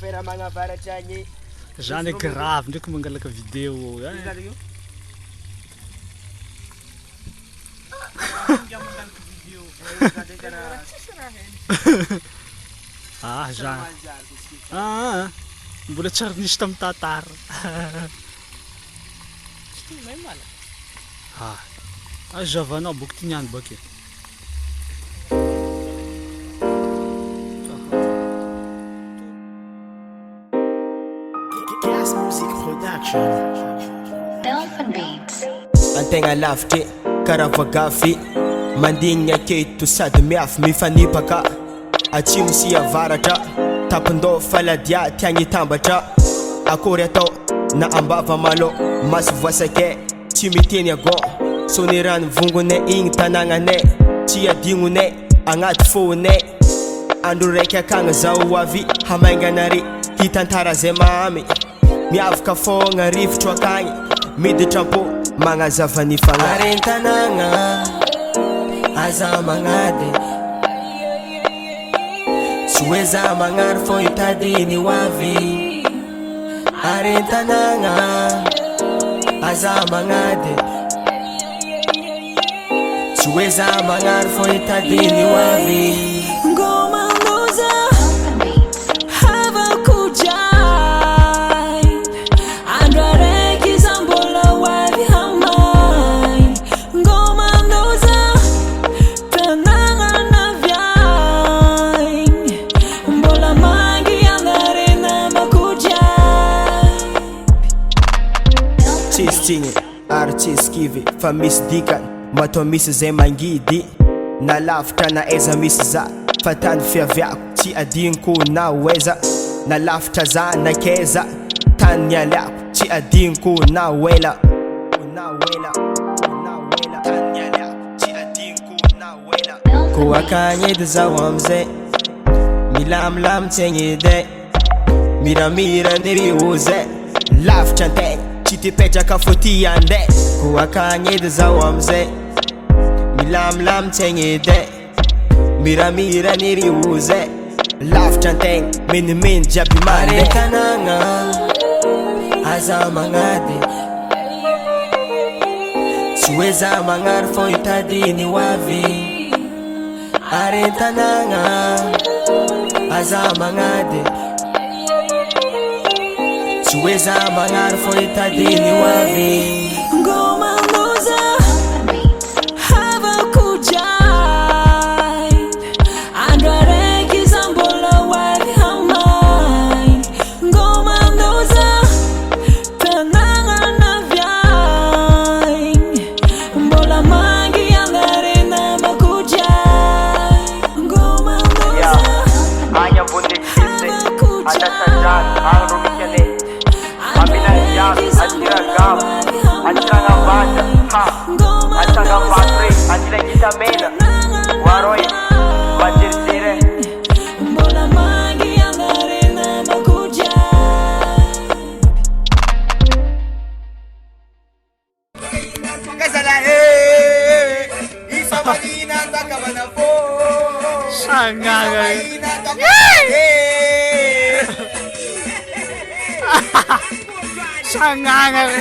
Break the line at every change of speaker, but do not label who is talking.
pera magnavaratra agny.
Zany grave ndraiky mangalaka vidéo ah zany mbola tsy ary nisy tamin'ny tantara azavanao boky ty niany bakeo
Antegna lavitry karaha voagafy mandigny aketo sady miafy mifanipaka atsimo sy avaratra tapindô faladia tiagny tambatra akory atao na ambava malo masy voasake tsy miteny agon Soanierana Ivongo igny tanagnanay tsy adignognay agnaty fônay andro raiky akagny zao avy hamainganare hitantara zay mamy miavaka fogna rivotro akagny miditra mpo magnazava ny fagnaren tanagna aza magnady tsy hoe za magnary fô hitadiny ho avy aren tanagna aza magnady tsy hoe za magnary fô hitadiny ho avy ary tsy skivy fa misy dikany matoa misy zay mangidy na lavitra na eza misy za fa tany fiaviako tsy adigniko na hoeza na lavitra za na keza tany nialiako tsy adigniko na hoela tany nialiako tsy adigniko na hoela ko akagny edy zaho amizay milamilamy-tsaigny edy miramira nderio zay lavitra antegna tsy tipetraka fô ty ande ko akagny edy zaho amizay milamilamy-tsaigny edy miramira nirio zay lavitra antegna menimeny jiaby mare tanagna aza magnady tsy hoe za magnary fô hitadiny ho avy are tanagna aza magnady tsy hoe za magnary fô hitadiny ho avy
Sangat